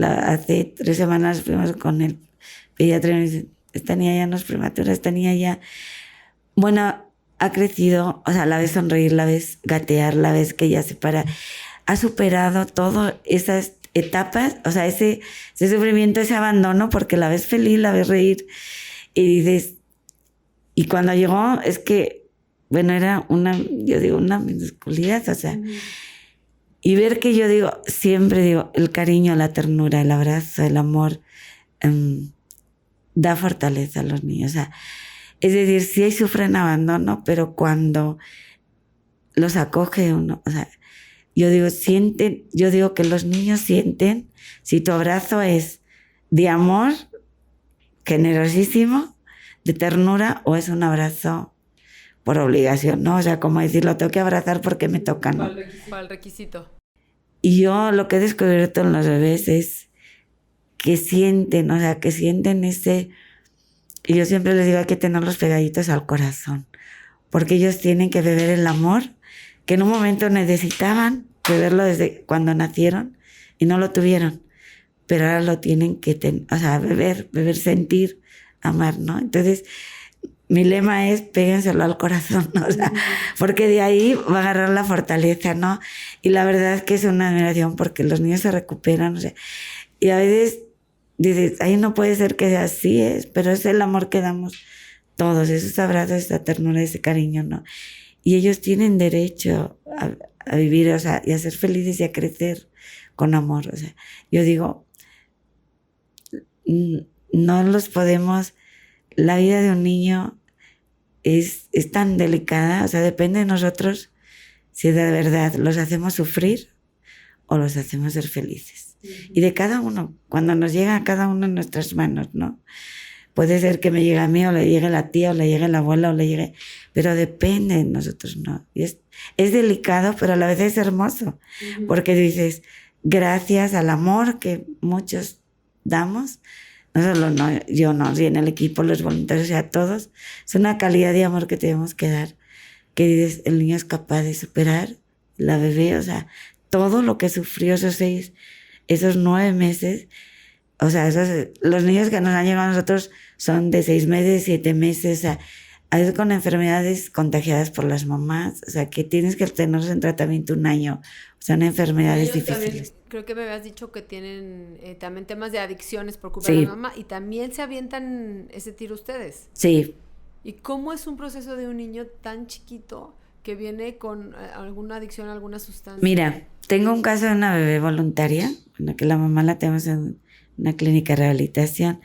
hace 3 semanas fuimos con el pediatra y me dice, esta niña ya no es prematura, esta niña ya, bueno, ha crecido, o sea, la ves sonreír, la ves gatear, la ves que ya se para, ha superado todas esas etapas, o sea, ese sufrimiento, ese abandono, porque la ves feliz, la ves reír, y dices, y cuando llegó, es que, bueno, era una minusculidad, o sea, y ver que yo siempre digo, el cariño, la ternura, el abrazo, el amor, da fortaleza a los niños. O sea, es decir, sí sufren abandono, pero cuando los acoge uno, o sea, yo digo que los niños sienten, si tu abrazo es de amor, generosísimo, de ternura, o es un abrazo por obligación, ¿no? O sea, como decir, lo tengo que abrazar porque me toca, ¿no? Para el requisito. Y yo lo que he descubierto en los bebés es que sienten, o sea, que sienten ese... Y yo siempre les digo, hay que tenerlos pegaditos al corazón, porque ellos tienen que beber el amor que en un momento necesitaban beberlo desde cuando nacieron y no lo tuvieron, pero ahora lo tienen que beber, sentir, amar, ¿no? Entonces, mi lema es péguenselo al corazón, ¿no? O sea, porque de ahí va a agarrar la fortaleza, ¿no? Y la verdad es que es una admiración porque los niños se recuperan, o sea, y a veces dices, ahí no puede ser que sea así, pero es el amor que damos todos, esos abrazos, esa ternura, ese cariño, ¿no? Y ellos tienen derecho a vivir, o sea, y a ser felices y a crecer con amor, o sea, yo digo, no los podemos, la vida de un niño es tan delicada, o sea, depende de nosotros si de verdad los hacemos sufrir o los hacemos ser felices. Y de cada uno, cuando nos llega a cada uno en nuestras manos, ¿no? Puede ser que me llegue a mí, o le llegue a la tía, o le llegue a la abuela, o le llegue... Pero depende de nosotros, ¿no? Y es delicado, pero a la vez es hermoso. Porque dices, gracias al amor que muchos damos, no solo yo, y en el equipo, los voluntarios y a todos, es una calidad de amor que tenemos que dar. Que dices, el niño es capaz de superar, la bebé, o sea, todo lo que sufrió esos 9 meses... O sea, los niños que nos han llegado a nosotros son de 6 meses, 7 meses, o sea, a veces con enfermedades contagiadas por las mamás, o sea, que tienes que tenerlos en tratamiento 1 año, o sea, son enfermedades difíciles. Creo que me habías dicho que tienen también temas de adicciones por culpa de la mamá, y también se avientan ese tiro ustedes. Sí. ¿Y cómo es un proceso de un niño tan chiquito que viene con alguna adicción a alguna sustancia? Mira, tengo un caso de una bebé voluntaria, bueno, que la mamá la tenemos en una clínica de rehabilitación.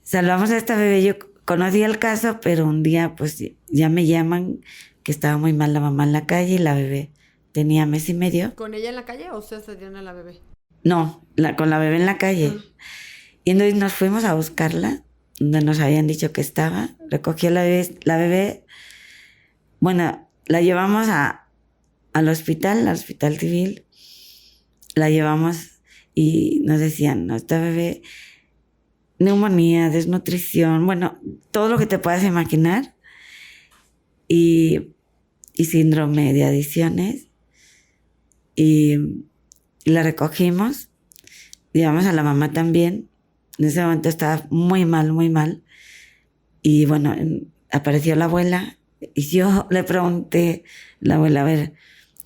Salvamos a esta bebé, yo conocía el caso, pero un día pues ya me llaman que estaba muy mal la mamá en la calle y la bebé tenía 1 mes y medio. ¿Con ella en la calle o ustedes traían a la bebé? No, con la bebé en la calle. Y entonces nos fuimos a buscarla, donde nos habían dicho que estaba. Recogió la bebé, bueno, la llevamos al hospital civil, la llevamos y nos decían, no, esta bebé, neumonía, desnutrición, bueno, todo lo que te puedas imaginar, y síndrome de adicciones, y la recogimos, llevamos a la mamá también. En ese momento estaba muy mal, y bueno, apareció la abuela, y yo le pregunté a la abuela, a ver,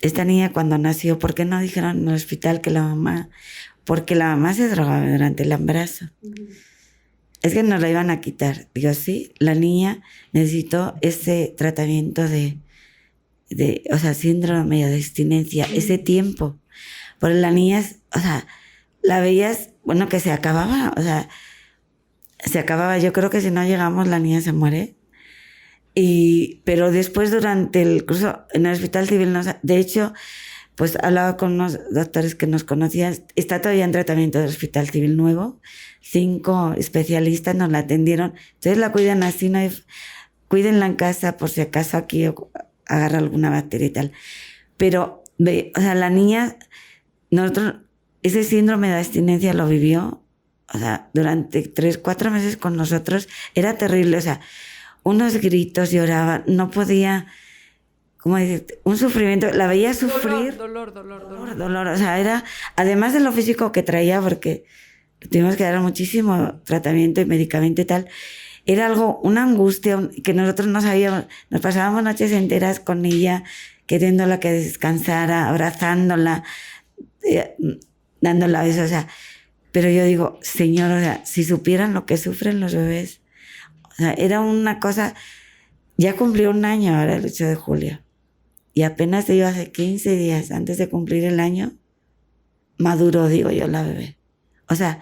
esta niña cuando nació, ¿por qué no dijeron en el hospital que la mamá... Porque la mamá se drogaba durante el embarazo. Es que nos la iban a quitar. Digo, sí, la niña necesitó ese tratamiento o sea, síndrome de abstinencia, ese tiempo. Porque la niña, o sea, la veías, bueno, que se acababa, o sea, se acababa. Yo creo que si no llegamos, la niña se muere. Pero después, durante el curso en el hospital civil, de hecho, pues hablaba con unos doctores que nos conocían, está todavía en tratamiento del Hospital Civil Nuevo, 5 especialistas nos la atendieron, entonces la cuidan así, no hay, cuídenla en casa por si acaso aquí agarra alguna bacteria y tal. Pero, o sea, la niña, nosotros, ese síndrome de abstinencia lo vivió, o sea, durante 3, 4 meses con nosotros, era terrible, o sea, unos gritos, lloraba, no podía... Como dices, un sufrimiento, la veía sufrir. Dolor. O sea, era, además de lo físico que traía, porque tuvimos que dar muchísimo tratamiento y medicamento y tal, era algo, una angustia que nosotros no sabíamos. Nos pasábamos noches enteras con ella, queriéndola que descansara, abrazándola, dándola besos, o sea. Pero yo digo, Señor, o sea, si supieran lo que sufren los bebés. O sea, era una cosa, ya cumplió 1 año ahora, el 8 de julio. Y apenas te iba hace 15 días antes de cumplir el año, maduró, digo yo, la bebé. O sea,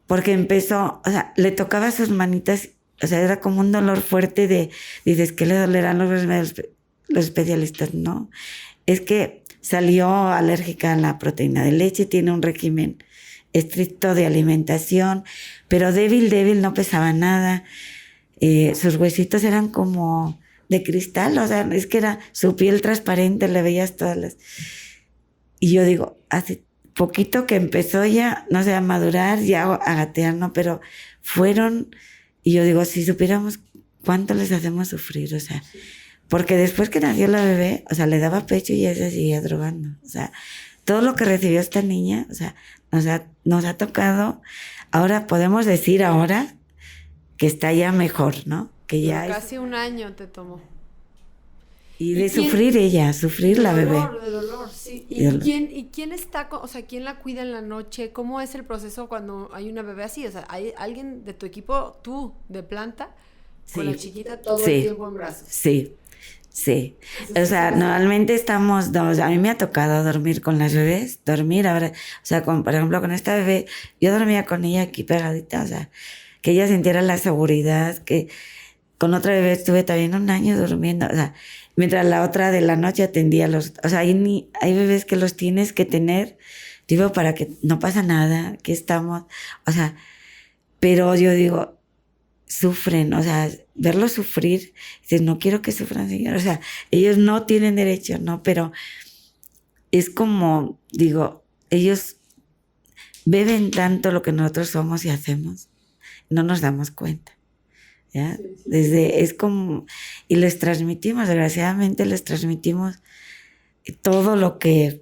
porque empezó, o sea, le tocaba sus manitas, o sea, era como un dolor fuerte dices, ¿qué le dolerán los especialistas? No, es que salió alérgica a la proteína de leche, tiene un régimen estricto de alimentación, pero débil, no pesaba nada. Sus huesitos eran como... de cristal, o sea, es que era su piel transparente, le veías todas las... Y yo digo, hace poquito que empezó ya, no sé, a madurar, ya a gatear, ¿no? Pero fueron, y yo digo, si supiéramos cuánto les hacemos sufrir, o sea, porque después que nació la bebé, o sea, le daba pecho y ella se seguía drogando, o sea, todo lo que recibió esta niña, o sea, nos ha tocado, ahora podemos decir ahora que está ya mejor, ¿no? Que ya casi un año te tomó. Y de sufrir ella, sufrir la bebé. De dolor, sí. ¿Y quién está, o sea, quién la cuida en la noche? ¿Cómo es el proceso cuando hay una bebé así? O sea, ¿hay alguien de tu equipo, tú, de planta, con la chiquita todo el tiempo en brazos? Sí. O sea, normalmente estamos dos. A mí me ha tocado dormir con las bebés, ahora, o sea, por ejemplo, con esta bebé, yo dormía con ella aquí pegadita, o sea, que ella sintiera la seguridad, que con otra bebé estuve también un año durmiendo, o sea, mientras la otra de la noche atendía o sea, hay bebés que los tienes que tener, digo, para que no pasa nada, que estamos, o sea, pero yo digo, sufren, o sea, verlos sufrir, dices, no quiero que sufran, señor, o sea, ellos no tienen derecho, ¿no? Pero es como, digo, ellos beben tanto lo que nosotros somos y hacemos, no nos damos cuenta, ¿ya? Es como, y les transmitimos, desgraciadamente les transmitimos todo lo que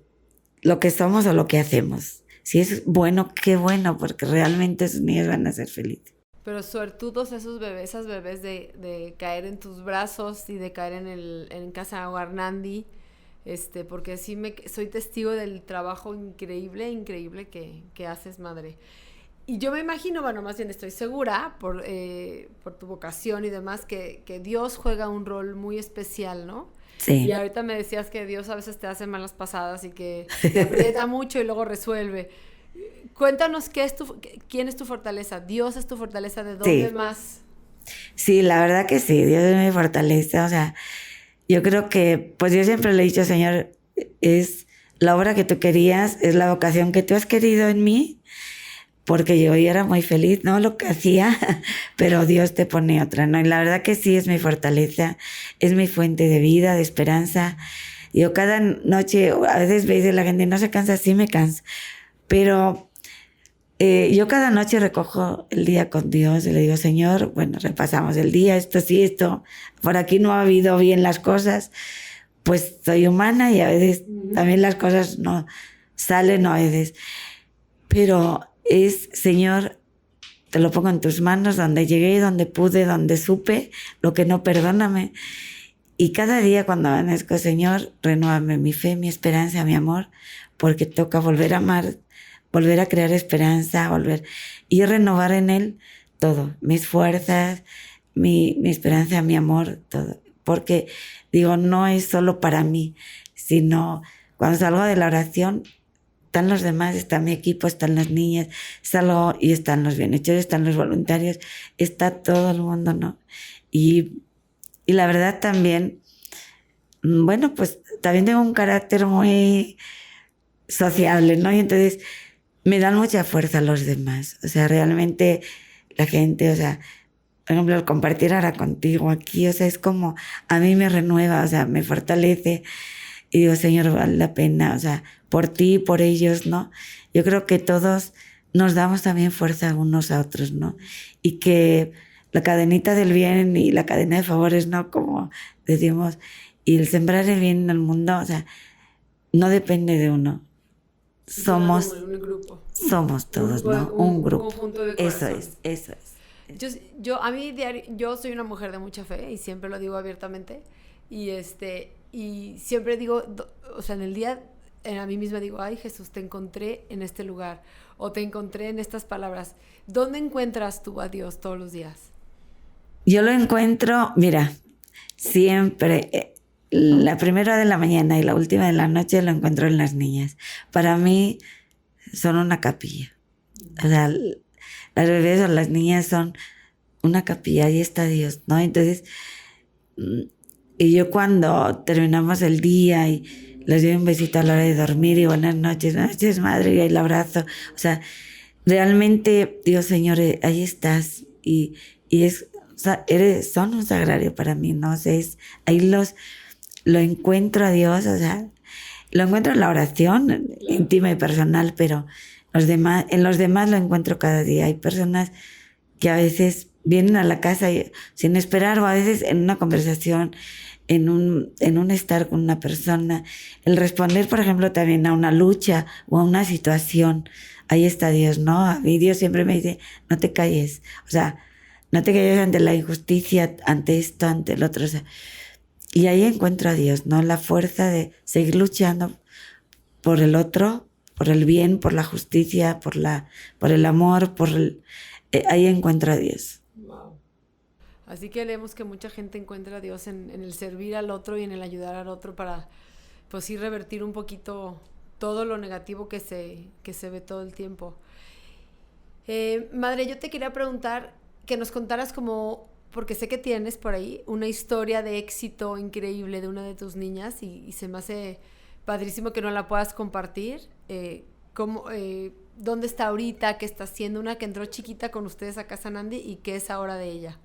somos o lo que hacemos. Si es bueno, qué bueno, porque realmente esos niños van a ser felices. Pero suertudos esos bebés, esas bebés de caer en tus brazos y de caer en casa de Guarnandi, porque sí soy testigo del trabajo increíble que haces, madre. Y yo me imagino, bueno, más bien estoy segura, por tu vocación y demás, que Dios juega un rol muy especial, ¿no? Sí. Y ahorita me decías que Dios a veces te hace malas pasadas y que te aprieta mucho y luego resuelve. Cuéntanos quién es tu fortaleza. Dios es tu fortaleza. ¿De dónde más? Sí, la verdad que sí. Dios es mi fortaleza. O sea, yo creo que, pues yo siempre le he dicho, Señor, es la obra que tú querías, es la vocación que tú has querido en mí, porque yo era muy feliz, ¿no? Lo que hacía, pero Dios te pone otra, ¿no? Y la verdad que sí es mi fortaleza, es mi fuente de vida, de esperanza. Yo cada noche, a veces veis la gente, no se cansa, sí me canso, pero yo cada noche recojo el día con Dios y le digo, Señor, bueno, repasamos el día, esto sí, esto, por aquí no ha habido bien las cosas, pues soy humana y a veces también las cosas no salen a veces, pero Señor, te lo pongo en tus manos, donde llegué, donde pude, donde supe, lo que no, perdóname. Y cada día cuando amanezco, Señor, renuévame mi fe, mi esperanza, mi amor, porque toca volver a amar, volver a crear esperanza, y renovar en Él todo, mis fuerzas, mi esperanza, mi amor, todo. Porque digo, no es solo para mí, sino cuando salgo de la oración, están los demás, está mi equipo, están las niñas, salgo y están los bienhechores, están los voluntarios, está todo el mundo, ¿no? Y la verdad también, bueno, pues también tengo un carácter muy sociable, ¿no? Y entonces me dan mucha fuerza los demás. O sea, realmente la gente, o sea, por ejemplo, el compartir ahora contigo aquí, o sea, es como, a mí me renueva, o sea, me fortalece. Y digo, Señor, vale la pena, o sea, por ti, por ellos, ¿no? Yo creo que todos nos damos también fuerza unos a otros, ¿no? Y que la cadenita del bien y la cadena de favores, ¿no? Como decimos, y el sembrar el bien en el mundo, o sea, no depende de uno. Somos todos, ¿no? Un grupo. Un conjunto de corazones. Eso es. Yo soy una mujer de mucha fe y siempre lo digo abiertamente. Y siempre digo, o sea, en el día, a mí misma digo, ay Jesús, te encontré en este lugar o te encontré en estas palabras. ¿Dónde encuentras tú a Dios todos los días? Yo lo encuentro, mira, siempre, la primera de la mañana y la última de la noche lo encuentro en las niñas. Para mí son una capilla. O sea, las bebés o las niñas son una capilla, ahí está Dios, ¿no? Entonces, y yo cuando terminamos el día y les doy un besito a la hora de dormir y buenas noches madre, y ahí la abrazo. O sea, realmente, Dios, Señor, ahí estás y o sea, son un sagrario para mí, ¿no? O sea, ahí lo encuentro a Dios, o sea, lo encuentro en la oración íntima y personal, pero en los demás lo encuentro cada día. Hay personas que a veces vienen a la casa sin esperar, o a veces en una conversación, en un estar con una persona, el responder, por ejemplo, también a una lucha o a una situación. Ahí está Dios, ¿no? A mí Dios siempre me dice, no te calles, o sea, no te calles ante la injusticia, ante esto, ante el otro, o sea, y ahí encuentro a Dios, ¿no? La fuerza de seguir luchando por el otro, por el bien, por la justicia, por el amor, ahí encuentro a Dios. Wow. Así que leemos que mucha gente encuentra a Dios en el servir al otro y en el ayudar al otro para, pues sí, revertir un poquito todo lo negativo que se ve todo el tiempo. Madre, yo te quería preguntar que nos contaras porque sé que tienes por ahí una historia de éxito increíble de una de tus niñas y se me hace padrísimo que no la puedas compartir. ¿Dónde está ahorita? ¿Qué está haciendo? Una que entró chiquita con ustedes a Casa Nandi y qué es ahora de ella.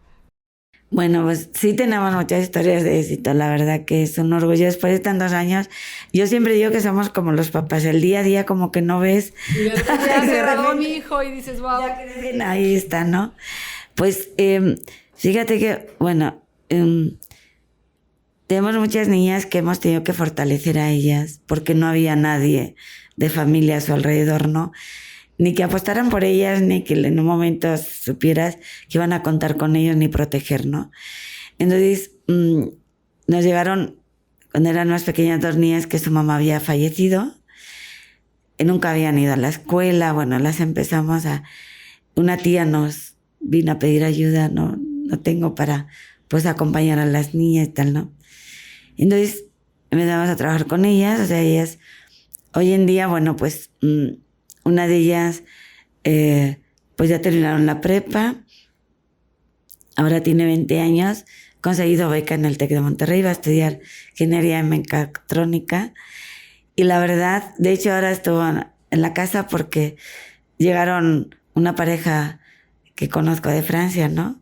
Bueno, pues sí tenemos muchas historias de éxito, la verdad que es un orgullo después de tantos años. Yo siempre digo que somos como los papás, el día a día como que no ves. Y de repente ya se graduó mi hijo y dices, wow. Ya crecen, ahí está, ¿no? Pues fíjate que, bueno, tenemos muchas niñas que hemos tenido que fortalecer a ellas porque no había nadie de familia a su alrededor, ¿no? Ni que apostaran por ellas, ni que en un momento supieras que iban a contar con ellos, ni proteger, ¿no? Entonces, nos llegaron, cuando eran más pequeñas, 2 niñas que su mamá había fallecido, y nunca habían ido a la escuela, bueno, una tía nos vino a pedir ayuda, no tengo para, pues, acompañar a las niñas y tal, ¿no? Entonces, empezamos a trabajar con ellas, o sea, ellas, hoy en día, bueno, pues, una de ellas, pues ya terminaron la prepa, ahora tiene 20 años, conseguido beca en el TEC de Monterrey, va a estudiar ingeniería en mecatrónica, y la verdad, de hecho ahora estuvo en la casa porque llegaron una pareja que conozco de Francia, ¿no?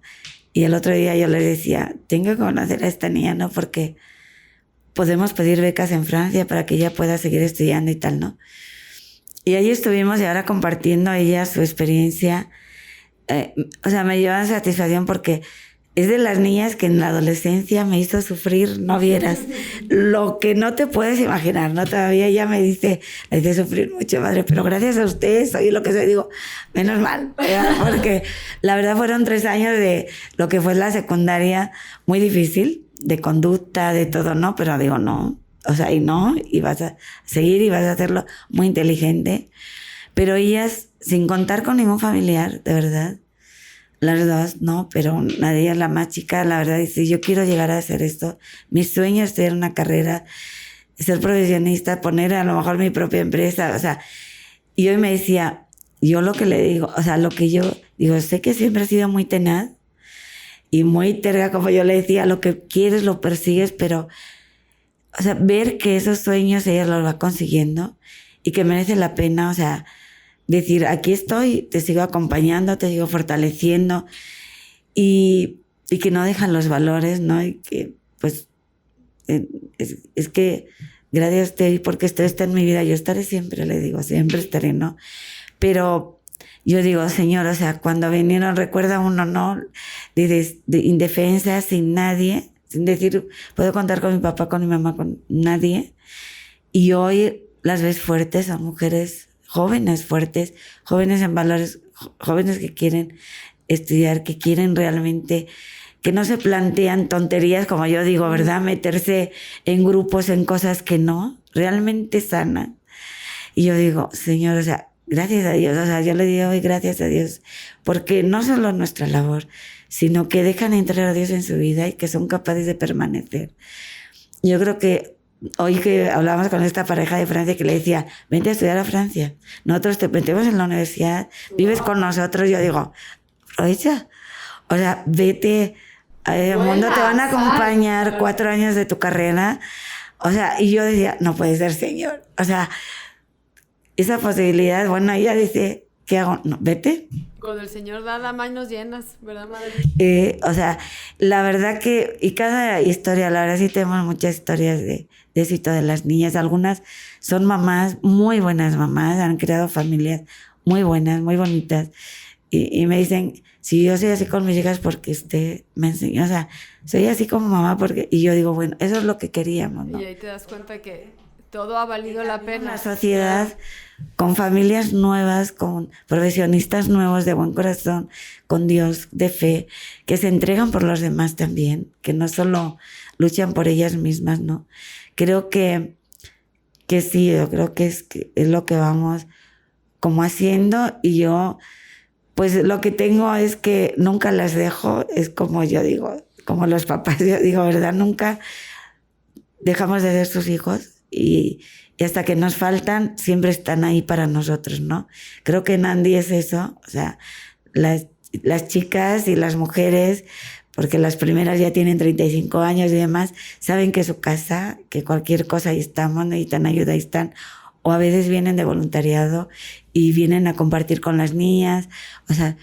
Y el otro día yo les decía, tengo que conocer a esta niña, ¿no? Porque podemos pedir becas en Francia para que ella pueda seguir estudiando y tal, ¿no? Y ahí estuvimos y ahora compartiendo ella su experiencia. O sea, me lleva satisfacción porque es de las niñas que en la adolescencia me hizo sufrir, no vieras, lo que no te puedes imaginar, ¿no? Todavía ella me hice sufrir mucho, madre, pero gracias a ustedes soy lo que soy, digo, menos mal, ¿verdad? Porque la verdad fueron 3 años de lo que fue la secundaria muy difícil, de conducta, de todo, ¿no? Pero digo, no. O sea, y vas a seguir y vas a hacerlo muy inteligente. Pero ellas, sin contar con ningún familiar, de verdad, las 2, no, pero una de ellas, la más chica, la verdad, dice, yo quiero llegar a hacer esto. Mi sueño es tener una carrera, ser profesionista, poner a lo mejor mi propia empresa, o sea, y hoy me decía, yo lo que le digo, o sea, lo que yo digo, sé que siempre has sido muy tenaz y muy terca, como yo le decía, lo que quieres lo persigues, pero o sea, ver que esos sueños ella los va consiguiendo y que merece la pena, o sea, decir, aquí estoy, te sigo acompañando, te sigo fortaleciendo y que no dejan los valores, ¿no? Y que, pues, es que gracias a usted, porque usted está en mi vida, yo estaré siempre, le digo, siempre estaré, ¿no? Pero yo digo, Señor, o sea, cuando vinieron, recuerda uno, ¿no? De indefensa, sin nadie, sin decir, puedo contar con mi papá, con mi mamá, con nadie. Y hoy las ves fuertes, son mujeres jóvenes fuertes, jóvenes en valores, jóvenes que quieren estudiar, que quieren realmente, que no se plantean tonterías, como yo digo, ¿verdad? Meterse en grupos, en cosas que no, realmente sanan. Y yo digo, Señor, o sea, gracias a Dios, o sea, yo le digo hoy gracias a Dios, porque no solo nuestra labor, sino que dejan entrar a Dios en su vida y que son capaces de permanecer. Yo creo que hoy que hablábamos con esta pareja de Francia que le decía, vente a estudiar a Francia, nosotros te metemos en la universidad, vives con nosotros, yo digo, aprovecha, o sea, vete, el mundo te van a acompañar 4 años de tu carrera, o sea, y yo decía, no puede ser, Señor, o sea, esa posibilidad, bueno, ella dice, ¿qué hago? No, vete. Cuando el Señor da las manos llenas, ¿verdad, madre? O sea, la verdad que, y cada historia, la verdad sí tenemos muchas historias de éxito de las niñas. Algunas son mamás, muy buenas mamás, han creado familias muy buenas, muy bonitas. Y me dicen, si yo soy así con mis hijas porque usted me enseñó, o sea, soy así como mamá porque... Y yo digo, bueno, eso es lo que queríamos, ¿no? Y ahí te das cuenta que todo ha valido la pena. Una sociedad con familias nuevas, con profesionistas nuevos de buen corazón, con Dios, de fe, que se entregan por los demás también, que no solo luchan por ellas mismas, ¿no? Creo que sí, yo creo que es lo que vamos como haciendo, y yo, pues lo que tengo es que nunca las dejo, es como yo digo, como los papás, yo digo, ¿verdad? Nunca dejamos de ser sus hijos, y hasta que nos faltan, siempre están ahí para nosotros, ¿no? Creo que Nandi es eso, o sea, las chicas y las mujeres, porque las primeras ya tienen 35 años y demás, saben que su casa, que cualquier cosa ahí estamos, necesitan ayuda, ahí están, o a veces vienen de voluntariado y vienen a compartir con las niñas, o sea,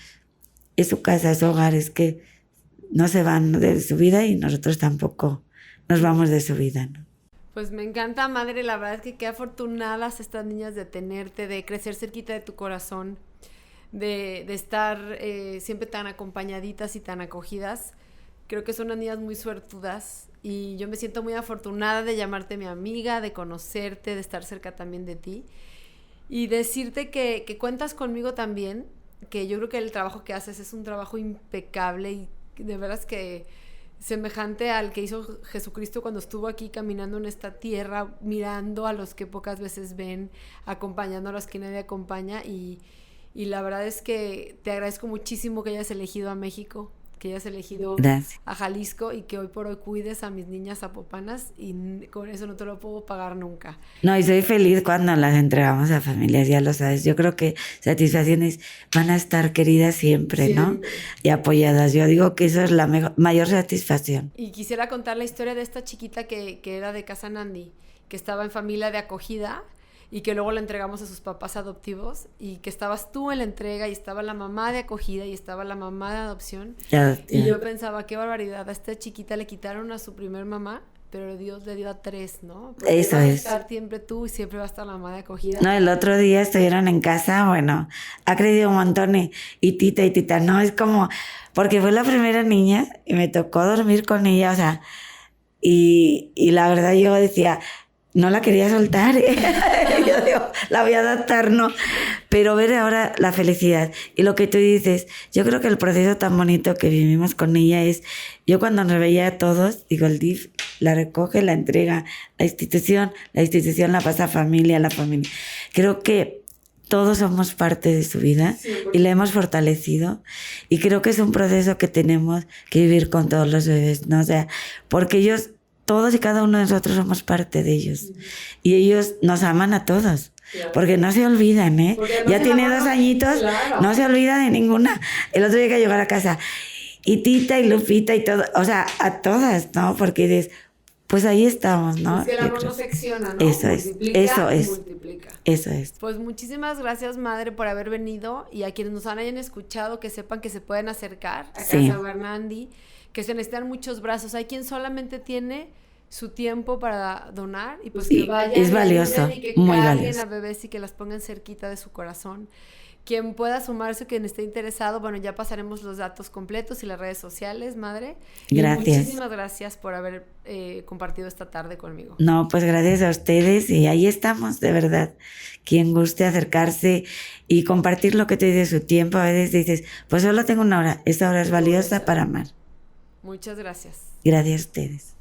es su casa, es su hogar, es que no se van de su vida y nosotros tampoco nos vamos de su vida, ¿no? Pues me encanta, madre, la verdad es que qué afortunadas estas niñas de tenerte, de crecer cerquita de tu corazón, de estar siempre tan acompañaditas y tan acogidas. Creo que son unas niñas muy suertudas y yo me siento muy afortunada de llamarte mi amiga, de conocerte, de estar cerca también de ti y decirte que cuentas conmigo también, que yo creo que el trabajo que haces es un trabajo impecable y de veras que semejante al que hizo Jesucristo cuando estuvo aquí caminando en esta tierra, mirando a los que pocas veces ven, acompañando a los que nadie acompaña, y la verdad es que te agradezco muchísimo que hayas elegido a México, que hayas elegido Gracias. a Jalisco y que hoy por hoy cuides a mis niñas zapopanas, y con eso no te lo puedo pagar nunca. No, y soy feliz cuando las entregamos a familias, ya lo sabes. Yo creo que satisfacciones van a estar queridas siempre, ¿no? Y apoyadas. Yo digo que eso es la mayor satisfacción. Y quisiera contar la historia de esta chiquita que era de Casa Nandi, que estaba en familia de acogida y que luego la entregamos a sus papás adoptivos, y que estabas tú en la entrega y estaba la mamá de acogida y estaba la mamá de adopción. Y yo pensaba, qué barbaridad, a esta chiquita le quitaron a su primer mamá, pero Dios le dio a 3, ¿no? Porque eso vas a es. estar siempre tú y siempre va a estar la mamá de acogida. No, el otro día estuvieron en casa, bueno, ha crecido un montón, y tita, no, es como, porque fue la primera niña y me tocó dormir con ella, o sea, y la verdad yo decía, no la quería soltar, yo digo, la voy a adaptar, no, pero ver ahora la felicidad y lo que tú dices, yo creo que el proceso tan bonito que vivimos con ella es, yo cuando nos veía a todos, digo, el DIF la recoge, la entrega, la institución la pasa a familia, la familia, creo que todos somos parte de su vida, sí, y la hemos fortalecido, y creo que es un proceso que tenemos que vivir con todos los bebés, ¿no? O sea, porque ellos, todos y cada uno de nosotros somos parte de ellos. Y ellos nos aman a todos. Claro. Porque no se olvidan, ¿eh? No ya tiene 2 añitos, claro. No se olvida de ninguna. El otro día que llegar a casa, y Tita y Lupita y todo, o sea, a todas, ¿no? Porque dices, pues ahí estamos, ¿no? Es que el amor no secciona, ¿no? Eso es, eso es. Multiplica. Eso es. Pues muchísimas gracias, madre, por haber venido, y a quienes nos hayan escuchado, que sepan que se pueden acercar a Casa Bernandi, que se necesitan muchos brazos. Hay quien solamente tiene su tiempo para donar, y pues sí, que vayan, es valioso, y que muy carguen valioso a bebés y que las pongan cerquita de su corazón. Quien pueda sumarse, quien esté interesado, bueno, ya pasaremos los datos completos y las redes sociales, madre. Gracias. Y muchísimas gracias por haber compartido esta tarde conmigo. No, pues gracias a ustedes, y ahí estamos, de verdad. Quien guste acercarse y compartir lo que te dice su tiempo, a veces dices, pues solo tengo 1 hora, esta hora es valiosa para amar. Muchas gracias. Gracias a ustedes.